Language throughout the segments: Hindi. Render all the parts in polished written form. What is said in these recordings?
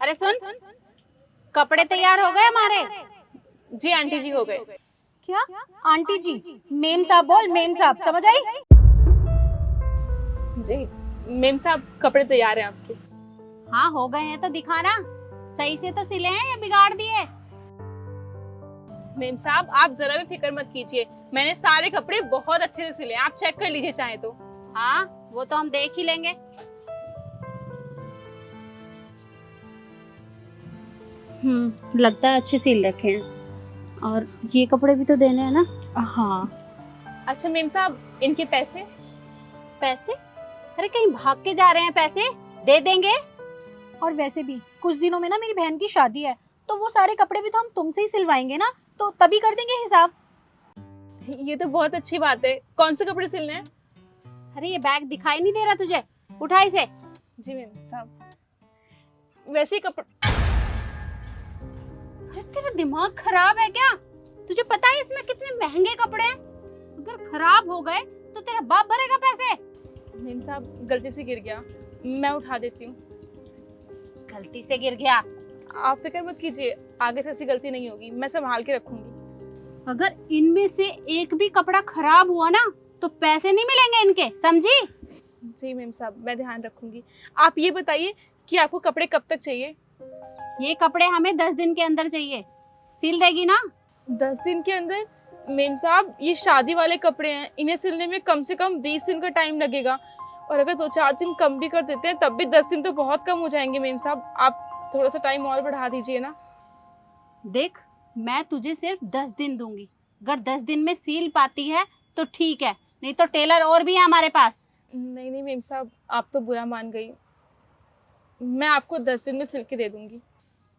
अरे सुन, कपड़े तैयार हो गए हमारे। जी आंटी जी हो गए। क्या आंटी जी? मेम साहब बोल, मेम साहब, समझ आई? जी मेम साहब कपड़े तैयार हैं आपके। हाँ हो गए हैं तो दिखाना, सही से तो सिले हैं या बिगाड़ दिए? मेम साहब आप जरा भी फिक्र मत कीजिए, मैंने सारे कपड़े बहुत अच्छे से सिले हैं, आप चेक कर लीजिए चाहे तो। हाँ वो तो हम देख ही लेंगे। लगता है अच्छे सिल रखे हैं। और ये कपड़े भी तो देने हैं ना? हाँ। अच्छा मेम साहब इनके पैसे? पैसे? अरे कहीं भाग के जा रहे हैं, पैसे दे देंगे। और वैसे भी कुछ दिनों में ना मेरी बहन की शादी है, तो वो सारे कपड़े भी तो हम तुमसे ही सिलवाएंगे ना, तो तभी कर देंगे हिसाब। ये तो बहुत अच्छी बात है। कौन से कपड़े सिलने हैं? अरे ये बैग दिखाई नहीं दे रहा तुझे? उठा इसे। जी मेम साहब वैसे ही कपड़े। अरे तेरा दिमाग खराब है क्या? तुझे पता है इसमें कितने महंगे कपड़े हैं? अगर खराब हो गए तो तेरा बाप भरेगा पैसे। मेम साहब गलती से गिर गया, मैं उठा देती हूँ। गलती से गिर गया? आप फिक्र मत कीजिए, आगे से ऐसी गलती नहीं होगी, मैं संभाल के रखूंगी। अगर इनमें से एक भी कपड़ा खराब हुआ ना तो पैसे नहीं मिलेंगे इनके, समझी? जी मेम साहब मैं ध्यान रखूंगी। आप ये बताइए कि आपको कपड़े कब तक चाहिए? ये कपड़े हमें 10 दिन के अंदर चाहिए। सिल देगी ना? 10 दिन के अंदर? मेम साहब ये शादी वाले कपड़े हैं, इन्हें सिलने में कम से कम 20 दिन का टाइम लगेगा, और अगर 2-4 दिन कम भी कर देते हैं तब भी 10 दिन तो बहुत कम हो जाएंगे। मेम साहब आप थोड़ा सा टाइम और बढ़ा दीजिए ना। देख मैं तुझे सिर्फ 10 दिन दूंगी, अगर 10 दिन में सील पाती है तो ठीक है, नहीं तो टेलर और भी है हमारे पास। नहीं नहीं मेम साहब आप तो बुरा मान गई, मैं आपको 10 दिन में सिल के दे दूंगी।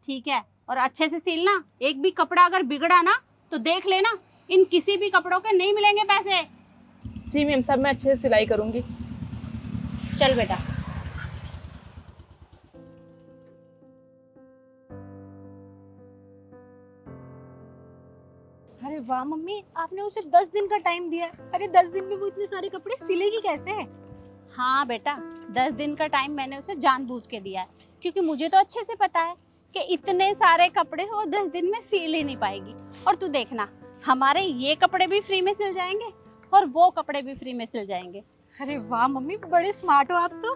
ठीक है, और अच्छे से सिलना। एक भी कपड़ा अगर बिगड़ा ना तो देख लेना, इन किसी भी कपड़ों के नहीं मिलेंगे पैसे। जी मेम साहब मैं अच्छे से सिलाई करूंगी। चल बेटा। अरे वाह मम्मी, आपने उसे 10 दिन का टाइम दिया है। अरे 10 दिन में वो इतने सारे कपड़े सिलेगी कैसे? हाँ बेटा, 10 दिन का टाइम मैंने उसे जानबूझ के दिया है, क्योंकि मुझे तो अच्छे से पता है कि इतने सारे कपड़े वो 10 दिन में सिल ही नहीं पाएगी। और तू देखना, हमारे ये कपड़े भी फ्री में सिल जाएंगे और वो कपड़े भी फ्री में सिल जाएंगे। अरे वाह मम्मी, बड़े स्मार्ट हो आप तो।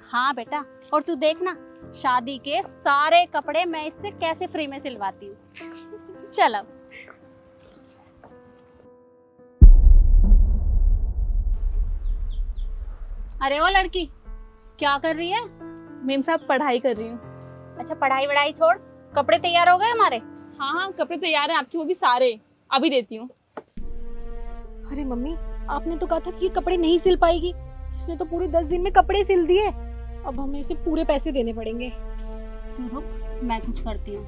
हाँ बेटा, और तू देखना शादी के सारे कपड़े मैं इससे कैसे फ्री में सिलवाती हूँ। चल अब। अरे ओ लड़की, क्या कर रही है? मेम साहब पढ़ाई कर रही हूँ। अच्छा पढ़ाई वढ़ाई छोड़, कपड़े तैयार हो गए हमारे? हाँ हाँ कपड़े तैयार हैं आपके, वो भी सारे, अभी देती हूँ। अरे मम्मी, आपने तो कहा था कि ये कपड़े नहीं सिल पाएगी, इसने तो पूरे 10 दिन में कपड़े सिल दिए। अब हमें इसे पूरे पैसे देने पड़ेंगे। तू रुक, मैं कुछ करती हूँ।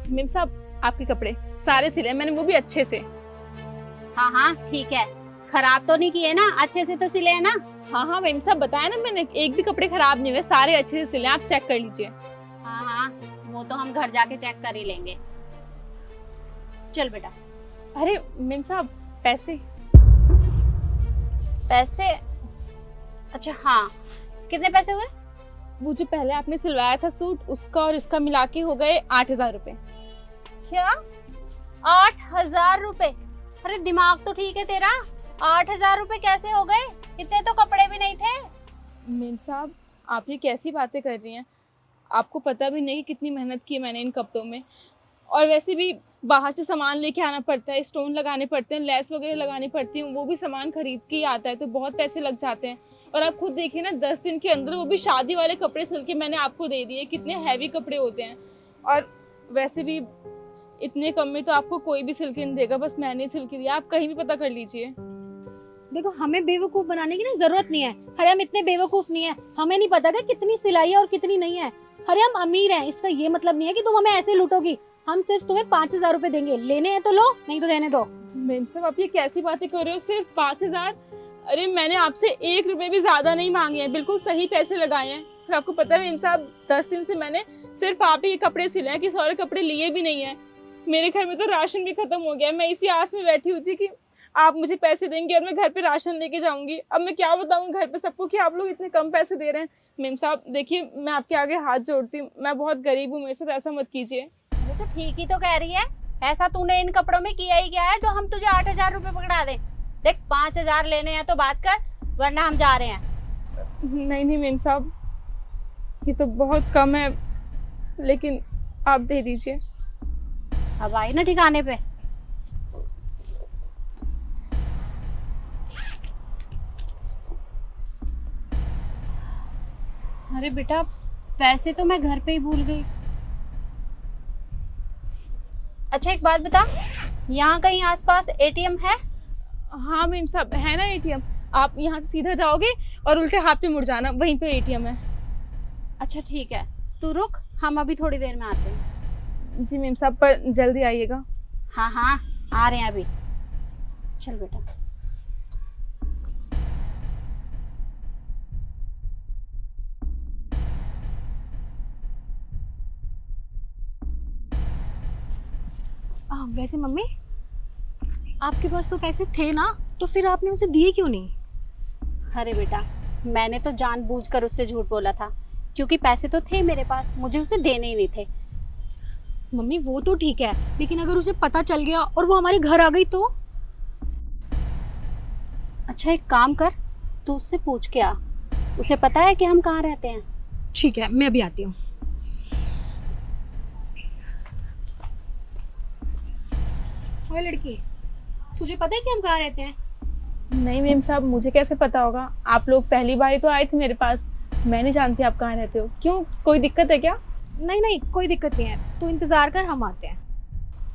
मेम साहब आपके कपड़े सारे सिले हैं मैंने, वो भी अच्छे से। हाँ हाँ ठीक है, खराब तो नहीं किए ना, अच्छे से तो सिले है ना? हाँ हाँ मेम साहब बताया ना मैंने, एक भी कपड़े खराब नहीं हुए, सारे अच्छे से सिले हैं, आप चेक कर लीजिए। हाँ हाँ वो तो हम घर जाके चेक कर ही लेंगे। चल बेटा। अरे मेम साहब पैसे? पैसे? अच्छा हाँ, कितने पैसे हुए? वो जो पहले आपने सिलवाया था सूट, उसका और इसका मिला के हो गए 8,000 रुपए। क्या 8,000 रुपए? अरे दिमाग तो ठीक है तेरा, 8,000 रुपए कैसे हो गए? इतने तो कपड़े भी नहीं थे। मेम साहब आप ये कैसी बातें कर रही हैं, आपको पता भी नहीं कि कितनी मेहनत की मैंने इन कपड़ों में, और वैसे भी बाहर से सामान लेके आना पड़ता है, स्टोन लगाने पड़ते हैं, लेस वगैरह लगानी पड़ती है, वो भी सामान खरीद के ही आता है, तो बहुत पैसे लग जाते हैं। और आप खुद देखिए ना 10 दिन के अंदर वो भी शादी वाले कपड़े सिल के मैंने आपको दे दिए, कितने हैवी कपड़े होते हैं, और वैसे भी इतने कम में तो आपको कोई भी सिल के नहीं देगा, बस मैंने सिल के दिया, आप कहीं भी पता कर लीजिए। देखो हमें बेवकूफ बनाने की ना जरूरत नहीं है। अरे हम इतने बेवकूफ नहीं है, हमें नहीं पता कि कितनी सिलाई है और कितनी नहीं है। अरे हम अमीर हैं, इसका ये मतलब नहीं है कि तुम हमें ऐसे लूटोगी। हम सिर्फ तुम्हें 5,000 रुपए देंगे, लेने हैं तो लो, नहीं तो रहने दो। मेम साहब आप ये कैसी बातें कर रहे हो, सिर्फ 5,000? अरे मैंने आपसे 1 रुपए भी ज्यादा नहीं मांगे हैं, बिल्कुल सही पैसे लगाए हैं। फिर आपको पता है मेम साहब 10 दिन से मैंने सिर्फ आप ही कपड़े सिले हैं, किसी और कपड़े लिए भी नहीं है। मेरे घर में तो राशन भी खत्म हो गया, मैं इसी आस में बैठी हुई थी कि आप मुझे पैसे देंगे और मैं घर पे राशन लेके जाऊंगी। अब मैं क्या बताऊँ घर पे सबको कि आप लोग इतने कम पैसे दे रहे हैं। मेम साहब देखिए, मैं आपके आगे हाथ जोड़ती हूँ, मैं बहुत गरीब हूँ, मेरे साथ ऐसा मत कीजिए। अरे तो ठीक ही तो कह रही है। ऐसा तूने इन कपड़ों में किया ही क्या है जो हम तुझे 8,000 रुपए पकड़ा दें? देख 5,000 लेने हैं तो बात कर, वरना हम जा रहे हैं। नहीं नहीं मेम साहब, ये तो बहुत कम है, लेकिन आप दे दीजिए। अब आई ना ठिकाने पे। अरे बेटा, पैसे तो मैं घर पे ही भूल गई। अच्छा एक बात बता, यहाँ कहीं आसपास एटीएम है? हाँ मेम साहब, है ना एटीएम। आप यहाँ से सीधा जाओगे और उल्टे हाथ पे मुड़ जाना, वहीं पे एटीएम है। अच्छा ठीक है, तू रुक, हम अभी थोड़ी देर में आते हैं। जी मेम साहब, पर जल्दी आइएगा। हाँ हाँ, आ रहे हैं अभी। चल बेटा। वैसे मम्मी, आपके पास तो पैसे थे ना, तो फिर आपने उसे दिए क्यों नहीं? अरे बेटा, मैंने तो जानबूझकर उससे झूठ बोला था, क्योंकि पैसे तो थे मेरे पास, मुझे उसे देने ही नहीं थे। मम्मी वो तो ठीक है, लेकिन अगर उसे पता चल गया और वो हमारे घर आ गई तो? अच्छा एक काम कर, तू उससे पूछ के आ, उसे पता है कि हम कहाँ रहते हैं। ठीक है, मैं अभी आती हूँ। ओए लड़की, तुझे पता है कि हम कहाँ रहते हैं? नहीं मेम साहब, मुझे कैसे पता होगा? आप लोग पहली बार ही तो आए थे मेरे पास, मैं नहीं जानती आप कहाँ रहते हो। क्यों, कोई दिक्कत है क्या? नहीं नहीं, कोई दिक्कत नहीं है, तू इंतजार कर, हम आते हैं।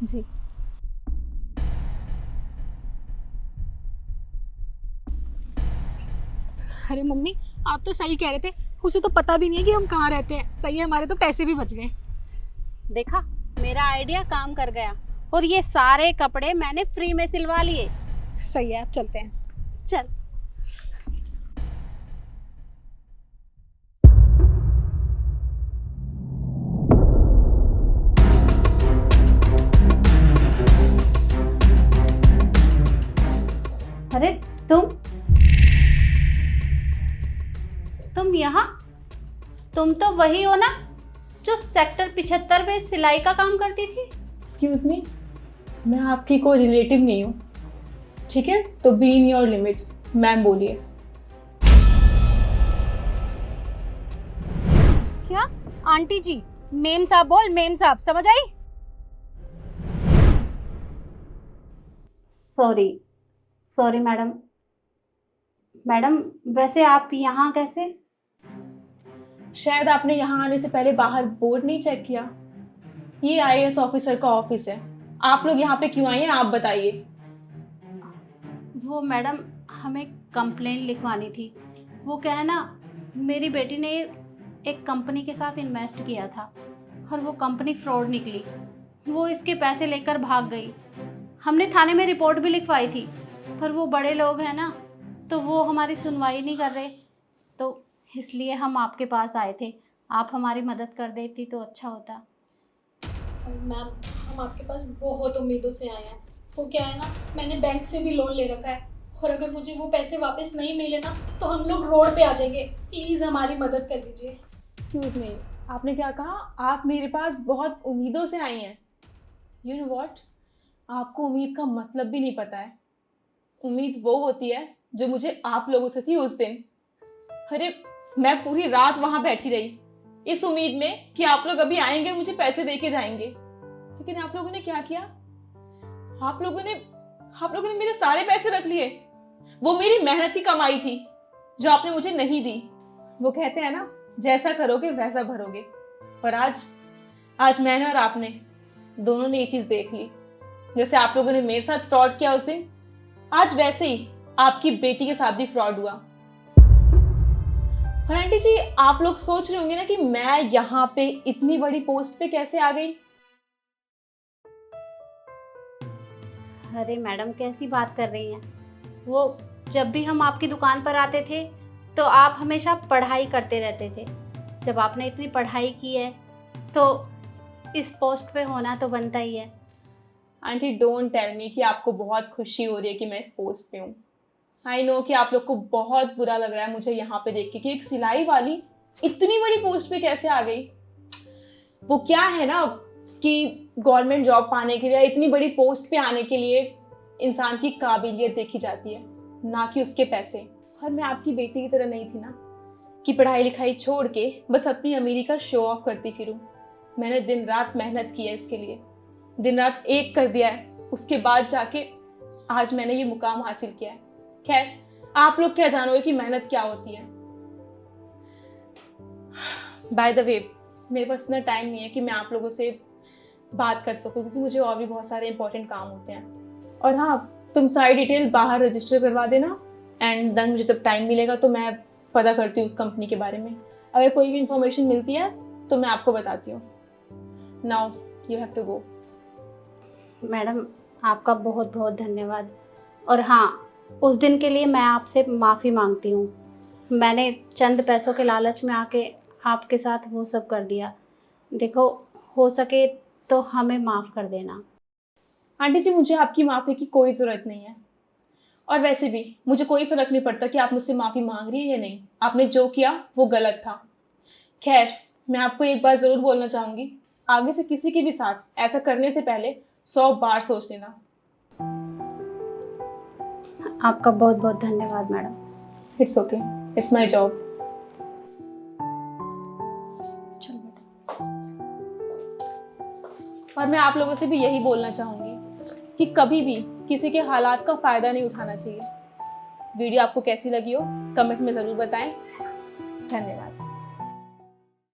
जी। अरे मम्मी, आप तो सही कह रहे थे, उसे तो पता भी नहीं है कि हम कहाँ रहते हैं। सही है, हमारे तो पैसे भी बच गए। देखा, मेरा आइडिया काम कर गया, और ये सारे कपड़े मैंने फ्री में सिलवा लिए। सही है, अब चलते हैं। चल। अरे तुम यहाँ? तुम तो वही हो ना जो सेक्टर 75 में सिलाई का काम करती थी? एक्सक्यूज मी, मैं आपकी कोई रिलेटिव नहीं हूँ, ठीक है? तो be in your limits. Ma'am बोलिए। क्या? आंटी जी, मेम साहब बोल, मेम साहब, समझ आई? Sorry madam. मैडम वैसे आप यहाँ कैसे? शायद आपने यहाँ आने से पहले बाहर बोर्ड नहीं चेक किया। ये आईएएस ऑफिसर का ऑफिस है। आप लोग यहाँ पे क्यों आए हैं, आप बताइए। वो मैडम, हमें कंप्लेन लिखवानी थी। वो क्या है ना, मेरी बेटी ने एक कंपनी के साथ इन्वेस्ट किया था और वो कंपनी फ्रॉड निकली। वो इसके पैसे लेकर भाग गई। हमने थाने में रिपोर्ट भी लिखवाई थी, पर वो बड़े लोग हैं ना, तो वो हमारी सुनवाई नहीं कर रहे, तो इसलिए हम आपके पास आए थे। आप हमारी मदद कर देती तो अच्छा होता। मैम, हम आपके पास बहुत उम्मीदों से आए हैं। वो क्या है ना, मैंने बैंक से भी लोन ले रखा है, और अगर मुझे वो पैसे वापस नहीं मिले ना, तो हम लोग रोड पे आ जाएंगे। प्लीज़ हमारी मदद कर दीजिए। एक्सक्यूज मी, आपने क्या कहा? आप मेरे पास बहुत उम्मीदों से आई हैं। यू नो व्हाट, आपको उम्मीद का मतलब भी नहीं पता है। उम्मीद वो होती है जो मुझे आप लोगों से थी उस दिन। अरे मैं पूरी रात वहां बैठी रही इस उम्मीद में कि आप लोग अभी आएंगे, मुझे पैसे दे के जाएंगे। लेकिन आप लोगों ने क्या किया? आप लोगों ने मेरे सारे पैसे रख लिए। वो मेरी मेहनत की कमाई थी जो आपने मुझे नहीं दी। वो कहते हैं ना, जैसा करोगे वैसा भरोगे। और आज मैंने और आपने दोनों ने ये चीज देख ली। जैसे आप लोगों ने मेरे साथ फ्रॉड किया उस दिन, आज वैसे ही आपकी बेटी के साथ भी फ्रॉड हुआ। और आंटी जी, आप लोग सोच रहे होंगे ना कि मैं यहाँ पे इतनी बड़ी पोस्ट पे कैसे आ गई। अरे मैडम कैसी बात कर रही हैं? वो जब भी हम आपकी दुकान पर आते थे तो आप हमेशा पढ़ाई करते रहते थे। जब आपने इतनी पढ़ाई की है तो इस पोस्ट पे होना तो बनता ही है। आंटी डोंट टेल मी कि आपको बहुत खुशी हो रही है कि मैं इस पोस्ट पे हूँ। आई नो कि आप लोग को बहुत बुरा लग रहा है मुझे यहाँ पे देख के कि एक सिलाई वाली इतनी बड़ी पोस्ट पे कैसे आ गई। वो क्या है ना कि गवर्नमेंट जॉब पाने के लिए, इतनी बड़ी पोस्ट पे आने के लिए इंसान की काबिलियत देखी जाती है, ना कि उसके पैसे। और मैं आपकी बेटी की तरह नहीं थी ना कि पढ़ाई लिखाई छोड़ के बस अपनी अमीरी का शो ऑफ करती फिरूं। मैंने दिन रात मेहनत की है इसके लिए, दिन रात एक कर दिया है, उसके बाद जाके आज मैंने ये मुकाम हासिल किया है। खैर, आप लोग क्या जानोगे कि मेहनत क्या होती है। बाय द वे, मेरे पास इतना टाइम नहीं है कि मैं आप लोगों से बात कर सकूं, क्योंकि मुझे और भी बहुत सारे इंपॉर्टेंट काम होते हैं। और हाँ, तुम सारी डिटेल बाहर रजिस्टर करवा देना, एंड देन मुझे जब टाइम मिलेगा तो मैं पता करती हूँ उस कंपनी के बारे में। अगर कोई भी इंफॉर्मेशन मिलती है तो मैं आपको बताती हूँ। Now you have to go. Madam, आपका बहुत बहुत धन्यवाद। और हाँ, उस दिन के लिए मैं आपसे माफ़ी मांगती हूँ। मैंने चंद पैसों के लालच में आके आपके साथ वो सब कर दिया। देखो, हो सके तो हमें माफ़ कर देना। आंटी जी, मुझे आपकी माफ़ी की कोई ज़रूरत नहीं है, और वैसे भी मुझे कोई फ़र्क नहीं पड़ता कि आप मुझसे माफ़ी मांग रही है या नहीं। आपने जो किया वो गलत था। खैर, मैं आपको एक बात ज़रूर बोलना चाहूँगी, आगे से किसी के भी साथ ऐसा करने से पहले 100 बार सोच लेना। आपका बहुत बहुत धन्यवाद madam. It's okay, it's my job. चलो बेटा। और मैं आप लोगों से भी यही बोलना चाहूँगी कि कभी भी किसी के हालात का फ़ायदा नहीं उठाना चाहिए। वीडियो आपको कैसी लगी हो कमेंट में ज़रूर बताएं। धन्यवाद।